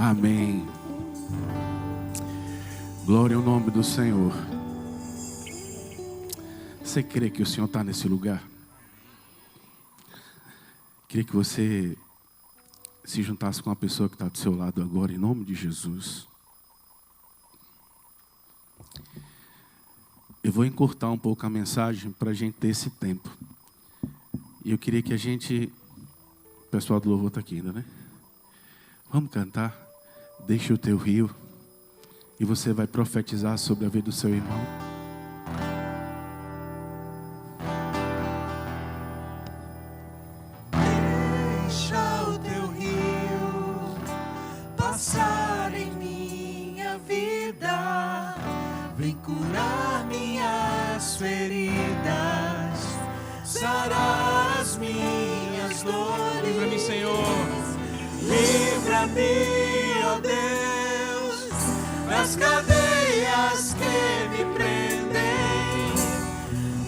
Amém. Glória ao nome do Senhor. Você crê que o Senhor está nesse lugar? Queria que você se juntasse com a pessoa que está do seu lado agora, em nome de Jesus. Eu vou encurtar um pouco a mensagem para a gente ter esse tempo. E eu queria que a gente... O pessoal do louvor está aqui ainda, né? Vamos cantar. Deixa o teu rio. E você vai profetizar sobre a vida do seu irmão. Deixa o teu rio passar em minha vida. Vem curar minhas feridas, sarar as minhas dores. Livra-me, Senhor. Livra-me, ó Deus, das cadeias que me prendem.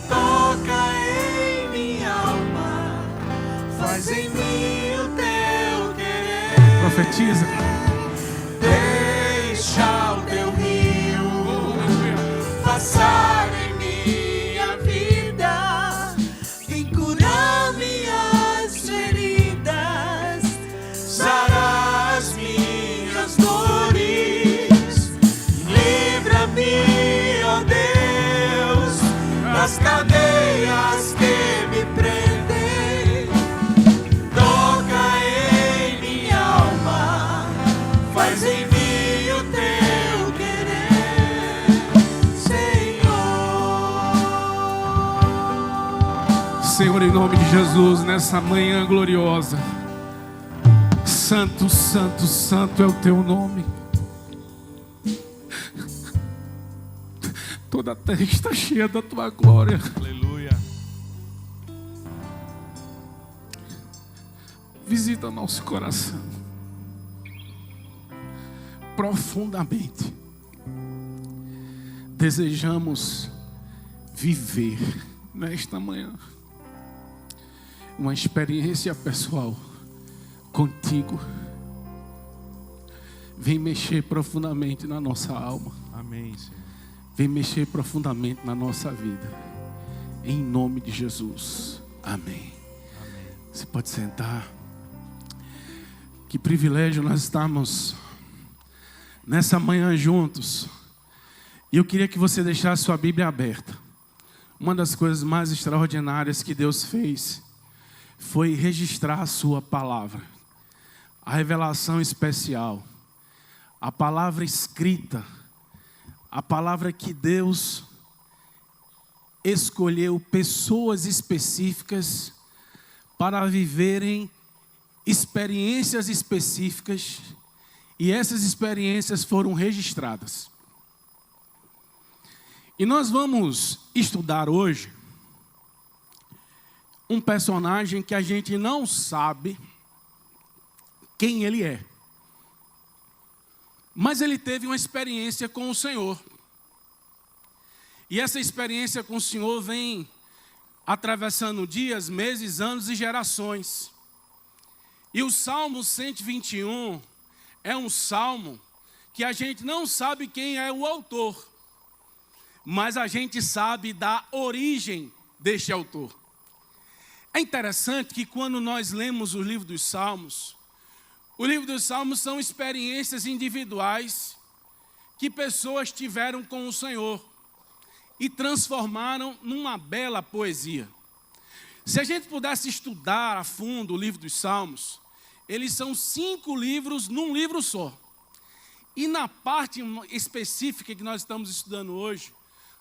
Toca em minha alma, faz em mim o teu querer. Profetiza. Deixa o teu rio passar em minha vida. Vem curar minhas feridas, sarar as minhas dores. Livra-me, ó Deus, das cadeias que me prendem. Toca em minha alma, faz em mim o teu querer, Senhor. Senhor, em nome de Jesus, nessa manhã gloriosa. Santo, santo, santo é o teu nome. Toda a terra está cheia da tua glória. Aleluia. Visita nosso coração profundamente. Desejamos viver nesta manhã uma experiência pessoal contigo. Vem mexer profundamente na nossa alma. Amém, Senhor. Vem mexer profundamente na nossa vida. Em nome de Jesus. Amém. Você pode sentar. Que privilégio nós estamos nessa manhã juntos. E eu queria que você deixasse sua Bíblia aberta. Uma das coisas mais extraordinárias que Deus fez foi registrar a sua palavra. A revelação especial. A palavra escrita. A palavra que Deus escolheu pessoas específicas para viverem experiências específicas, e essas experiências foram registradas. E nós vamos estudar hoje um personagem que a gente não sabe quem ele é. Mas ele teve uma experiência com o Senhor. E essa experiência com o Senhor vem atravessando dias, meses, anos e gerações. E o Salmo 121 é um salmo que a gente não sabe quem é o autor, mas a gente sabe da origem deste autor. É interessante que quando nós lemos o livro dos Salmos, o livro dos Salmos são experiências individuais que pessoas tiveram com o Senhor e transformaram numa bela poesia. Se a gente pudesse estudar a fundo o livro dos Salmos, eles são 5 livros num livro só. E na parte específica que nós estamos estudando hoje,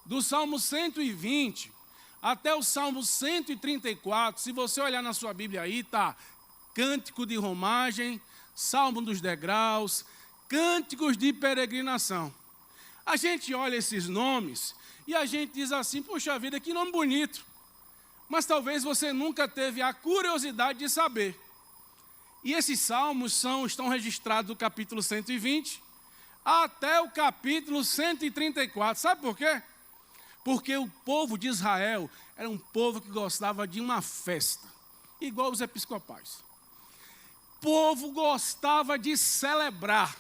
do Salmo 120 até o Salmo 134, se você olhar na sua Bíblia aí, está Cântico de Romagem, Salmo dos Degraus, Cânticos de Peregrinação. A gente olha esses nomes e a gente diz assim, poxa vida, que nome bonito. Mas talvez você nunca teve a curiosidade de saber. E esses salmos estão registrados do capítulo 120 até o capítulo 134. Sabe por quê? Porque o povo de Israel era um povo que gostava de uma festa, igual os episcopais. O povo gostava de celebrar.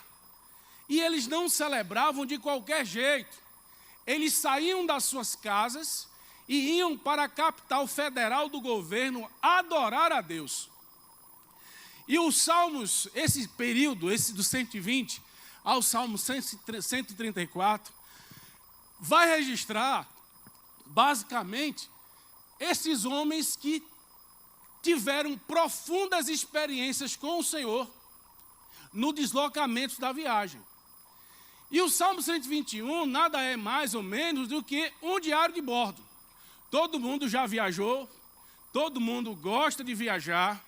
E eles não celebravam de qualquer jeito. Eles saíam das suas casas e iam para a capital federal do governo adorar a Deus. E os salmos, esse período, esse do 120 ao salmo 134, vai registrar, basicamente, esses homens que tiveram profundas experiências com o Senhor no deslocamento da viagem. E o Salmo 121 nada é mais ou menos do que um diário de bordo. Todo mundo já viajou, todo mundo gosta de viajar,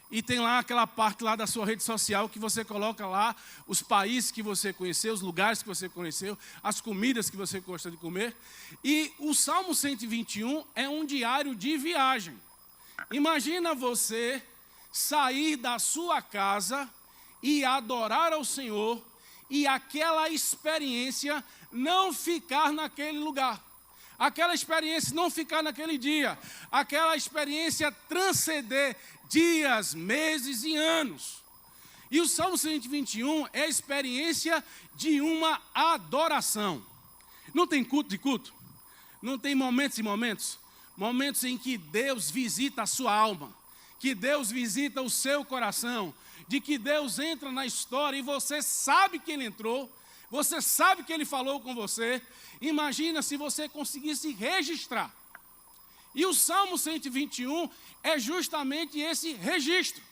e tem lá aquela parte lá da sua rede social que você coloca lá os países que você conheceu, os lugares que você conheceu, as comidas que você gosta de comer. E o Salmo 121 é um diário de viagem. Imagina você sair da sua casa e adorar ao Senhor e aquela experiência não ficar naquele lugar. Aquela experiência não ficar naquele dia. Aquela experiência transcender dias, meses e anos. E o Salmo 121 é a experiência de uma adoração. Não tem culto de culto? Não tem momentos e momentos? Momentos em que Deus visita a sua alma, que Deus visita o seu coração, de que Deus entra na história e você sabe que Ele entrou, você sabe que Ele falou com você. Imagina se você conseguisse registrar. E o Salmo 121 é justamente esse registro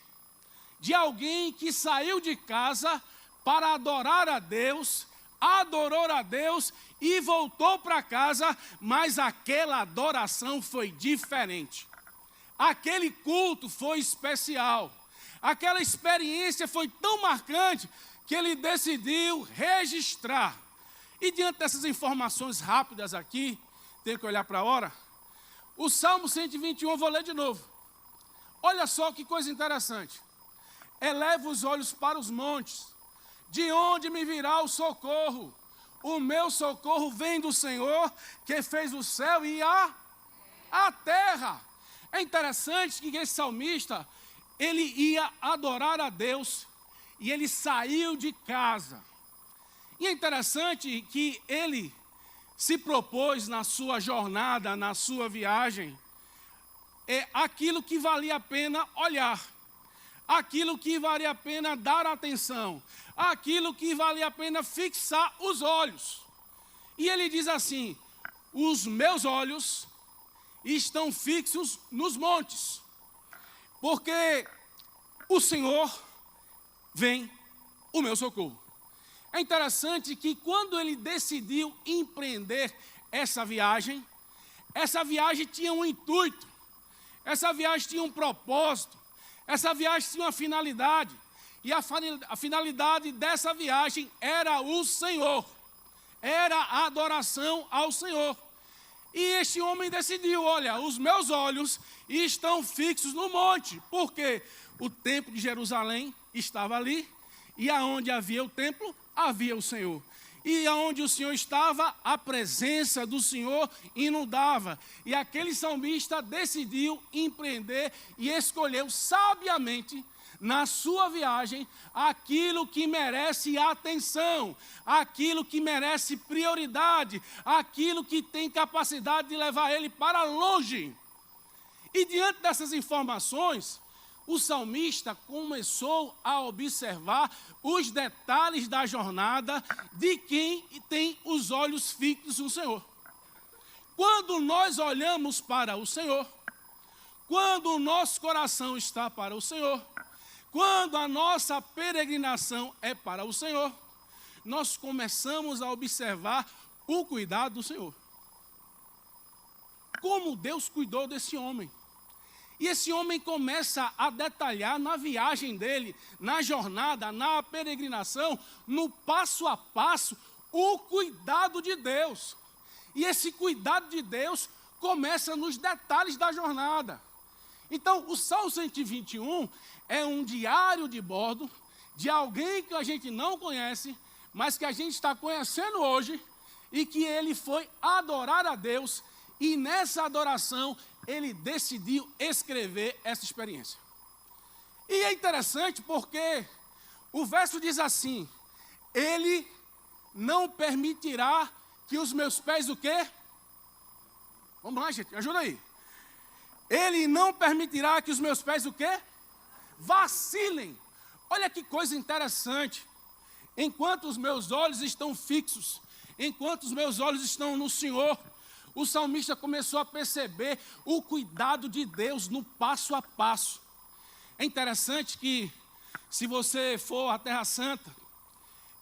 de alguém que saiu de casa para adorar a Deus, adorou a Deus e voltou para casa, mas aquela adoração foi diferente. Aquele culto foi especial. Aquela experiência foi tão marcante que ele decidiu registrar. E diante dessas informações rápidas aqui, tenho que olhar para a hora, o Salmo 121 eu vou ler de novo. Olha só que coisa interessante. Eleva os olhos para os montes. De onde me virá o socorro? O meu socorro vem do Senhor, que fez o céu e a terra. É interessante que esse salmista, ele ia adorar a Deus e ele saiu de casa. E é interessante que ele se propôs na sua jornada, na sua viagem, aquilo que valia a pena olhar, aquilo que valia a pena dar atenção, aquilo que valia a pena fixar os olhos. E ele diz assim: os meus olhos estão fixos nos montes, porque o Senhor vem o meu socorro. É interessante que quando ele decidiu empreender essa viagem tinha um intuito, essa viagem tinha um propósito, essa viagem tinha uma finalidade, e a finalidade dessa viagem era o Senhor, era a adoração ao Senhor. E este homem decidiu: olha, os meus olhos estão fixos no monte, porque o templo de Jerusalém estava ali, e aonde havia o templo, havia o Senhor. E aonde o Senhor estava, a presença do Senhor inundava. E aquele salmista decidiu empreender e escolheu sabiamente, na sua viagem, aquilo que merece atenção, aquilo que merece prioridade, aquilo que tem capacidade de levar ele para longe. E diante dessas informações, o salmista começou a observar os detalhes da jornada de quem tem os olhos fixos no Senhor. Quando nós olhamos para o Senhor, quando o nosso coração está para o Senhor, quando a nossa peregrinação é para o Senhor, nós começamos a observar o cuidado do Senhor. Como Deus cuidou desse homem. E esse homem começa a detalhar na viagem dele, na jornada, na peregrinação, no passo a passo, o cuidado de Deus. E esse cuidado de Deus começa nos detalhes da jornada. Então, o Salmo 121 é um diário de bordo de alguém que a gente não conhece, mas que a gente está conhecendo hoje, e que ele foi adorar a Deus, e nessa adoração ele decidiu escrever essa experiência. E é interessante porque o verso diz assim: Ele não permitirá que os meus pés o quê? Vamos lá, gente, ajuda aí. Ele não permitirá que os meus pés o quê? Vacilem. Olha que coisa interessante. Enquanto os meus olhos estão fixos, enquanto os meus olhos estão no Senhor, o salmista começou a perceber o cuidado de Deus no passo a passo. É interessante que, se você for à Terra Santa,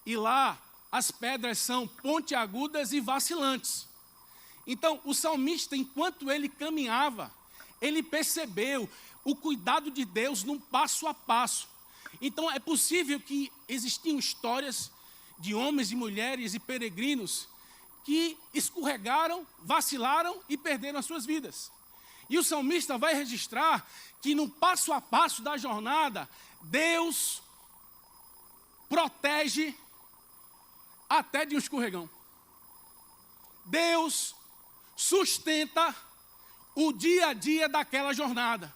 e lá as pedras são pontiagudas e vacilantes. Então, o salmista, enquanto ele caminhava, ele percebeu o cuidado de Deus num passo a passo. Então, é possível que existiam histórias de homens e mulheres e peregrinos que escorregaram, vacilaram e perderam as suas vidas. E o salmista vai registrar que no passo a passo da jornada, Deus protege até de um escorregão. Deus sustenta o dia a dia daquela jornada.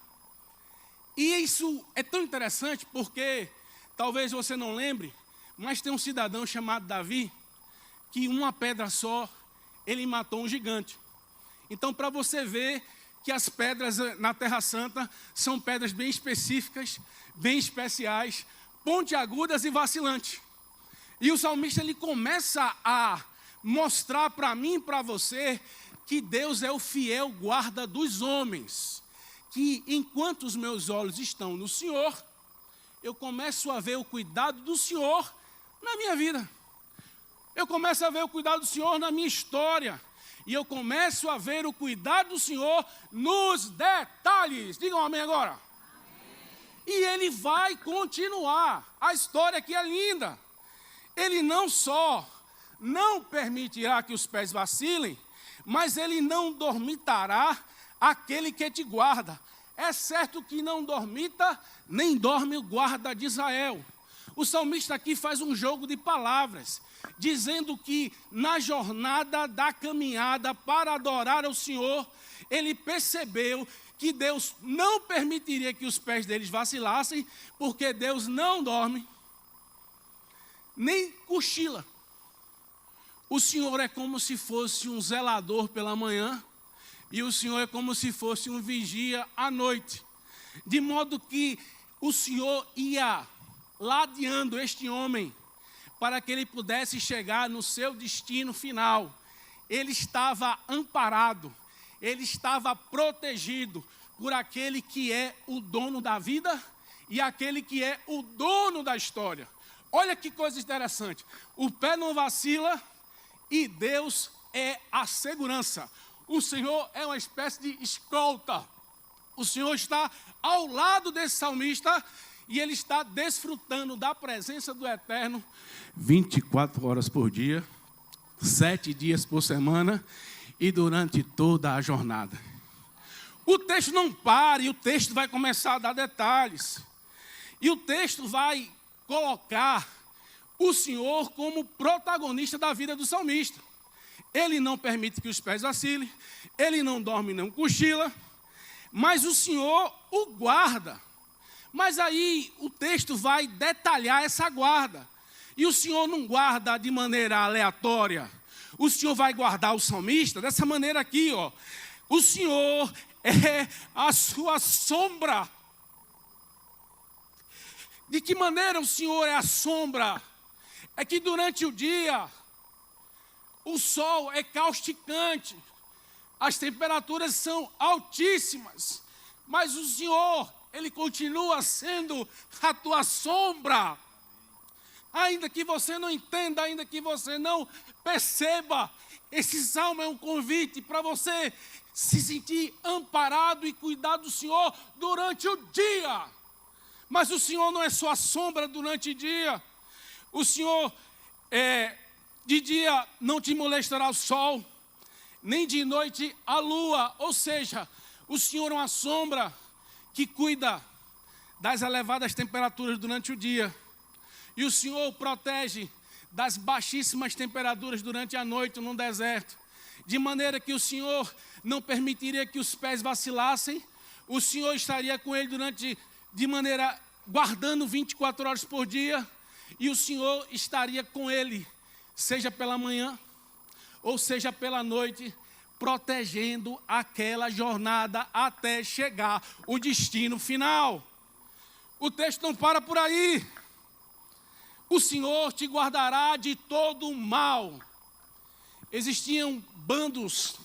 E isso é tão interessante porque, talvez você não lembre, mas tem um cidadão chamado Davi, que uma pedra só, ele matou um gigante. Então, para você ver que as pedras na Terra Santa são pedras bem específicas, bem especiais, pontiagudas e vacilantes. E o salmista, ele começa a mostrar para mim e para você que Deus é o fiel guarda dos homens. Que enquanto os meus olhos estão no Senhor, eu começo a ver o cuidado do Senhor na minha vida. Eu começo a ver o cuidado do Senhor na minha história. E eu começo a ver o cuidado do Senhor nos detalhes. Digam amém agora. Amém. E ele vai continuar. A história aqui é linda. Ele não só não permitirá que os pés vacilem, mas ele não dormitará aquele que te guarda. É certo que não dormita, nem dorme o guarda de Israel. O salmista aqui faz um jogo de palavras, dizendo que na jornada da caminhada para adorar ao Senhor, ele percebeu que Deus não permitiria que os pés deles vacilassem, porque Deus não dorme, nem cochila. O Senhor é como se fosse um zelador pela manhã, e o Senhor é como se fosse um vigia à noite. De modo que o Senhor ia ladeando este homem para que ele pudesse chegar no seu destino final. Ele estava amparado, ele estava protegido por aquele que é o dono da vida e aquele que é o dono da história. Olha que coisa interessante. O pé não vacila e Deus é a segurança. O Senhor é uma espécie de escolta. O Senhor está ao lado desse salmista e ele está desfrutando da presença do Eterno 24 horas por dia, 7 dias por semana e durante toda a jornada. O texto não para e o texto vai começar a dar detalhes. E o texto vai colocar o Senhor como protagonista da vida do salmista. Ele não permite que os pés vacilem, ele não dorme nem cochila, mas o Senhor o guarda. Mas aí o texto vai detalhar essa guarda. E o Senhor não guarda de maneira aleatória. O Senhor vai guardar o salmista dessa maneira aqui, ó. O Senhor é a sua sombra. De que maneira o Senhor é a sombra? É que durante o dia o sol é causticante, as temperaturas são altíssimas, mas o Senhor, Ele continua sendo a tua sombra. Ainda que você não entenda, ainda que você não perceba, esse salmo é um convite para você se sentir amparado e cuidar do Senhor durante o dia. Mas o Senhor não é só a sombra durante o dia. O Senhor de dia não te molestará o sol, nem de noite a lua. Ou seja, o Senhor é uma sombra que cuida das elevadas temperaturas durante o dia. E o Senhor protege das baixíssimas temperaturas durante a noite no deserto. De maneira que o Senhor não permitiria que os pés vacilassem. O Senhor estaria com ele de maneira guardando 24 horas por dia. e o Senhor estaria com ele, seja pela manhã ou seja pela noite, protegendo aquela jornada até chegar o destino final. O texto não para por aí. O Senhor te guardará de todo o mal. Existiam bandos,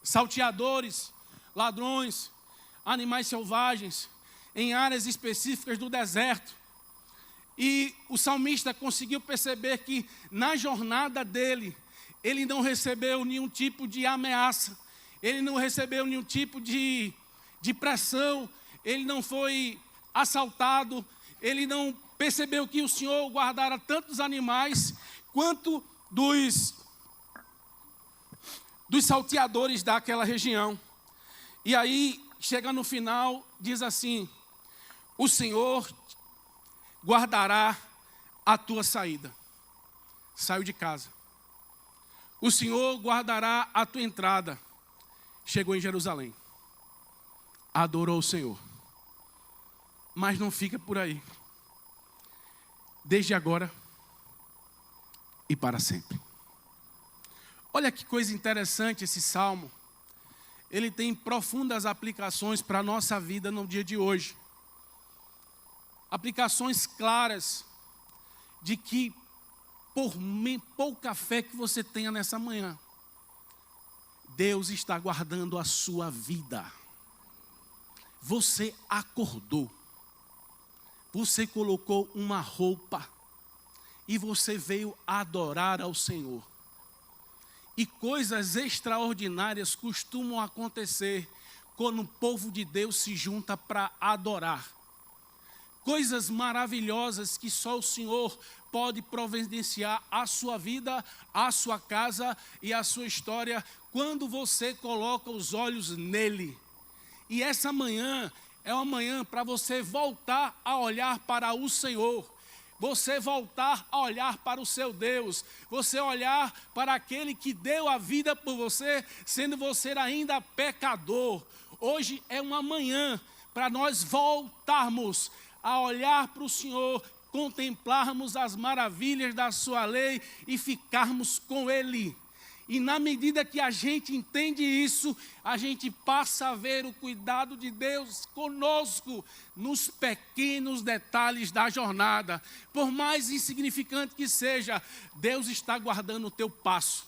salteadores, ladrões, animais selvagens, em áreas específicas do deserto. E o salmista conseguiu perceber que na jornada dele, ele não recebeu nenhum tipo de ameaça, ele não recebeu nenhum tipo de pressão, ele não foi assaltado, ele não percebeu que o Senhor guardara tantos animais quanto dos salteadores daquela região. E aí, chega no final, diz assim: o Senhor guardará a tua saída. Saiu de casa. O Senhor guardará a tua entrada. Chegou em Jerusalém. Adorou o Senhor. Mas não fica por aí. Desde agora e para sempre. Olha que coisa interessante esse salmo. Ele tem profundas aplicações para a nossa vida no dia de hoje. Aplicações claras de que, por pouca fé que você tenha nessa manhã, Deus está guardando a sua vida. Você acordou. Você colocou uma roupa e você veio adorar ao Senhor. E coisas extraordinárias costumam acontecer quando o povo de Deus se junta para adorar. Coisas maravilhosas que só o Senhor pode providenciar à sua vida, à sua casa e à sua história, quando você coloca os olhos nele. E essa manhã é uma manhã para você voltar a olhar para o Senhor. Você voltar a olhar para o seu Deus. Você olhar para aquele que deu a vida por você, sendo você ainda pecador. Hoje é uma manhã para nós voltarmos a olhar para o Senhor, contemplarmos as maravilhas da sua lei e ficarmos com Ele. E na medida que a gente entende isso, a gente passa a ver o cuidado de Deus conosco nos pequenos detalhes da jornada. Por mais insignificante que seja, Deus está guardando o teu passo.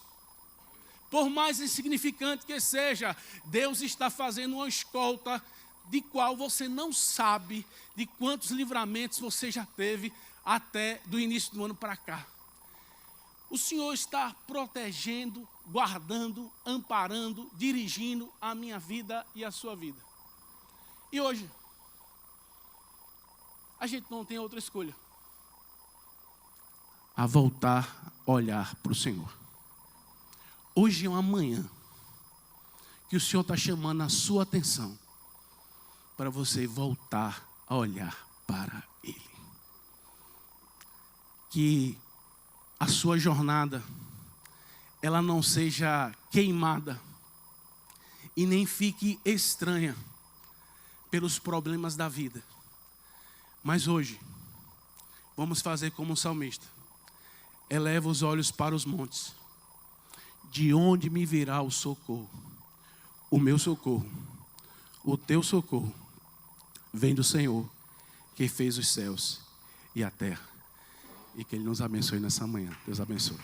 Por mais insignificante que seja, Deus está fazendo uma escolta de qual você não sabe de quantos livramentos você já teve até do início do ano para cá. O Senhor está protegendo, guardando, amparando, dirigindo a minha vida e a sua vida. E hoje, a gente não tem outra escolha. A voltar a olhar para o Senhor. Hoje é uma manhã que o Senhor está chamando a sua atenção para você voltar a olhar para Ele. Que a sua jornada, ela não seja queimada e nem fique estranha pelos problemas da vida. Mas hoje, vamos fazer como o salmista. Eleva os olhos para os montes. De onde me virá o socorro? O meu socorro, o teu socorro, vem do Senhor, que fez os céus e a terra. E que Ele nos abençoe nessa manhã. Deus abençoe.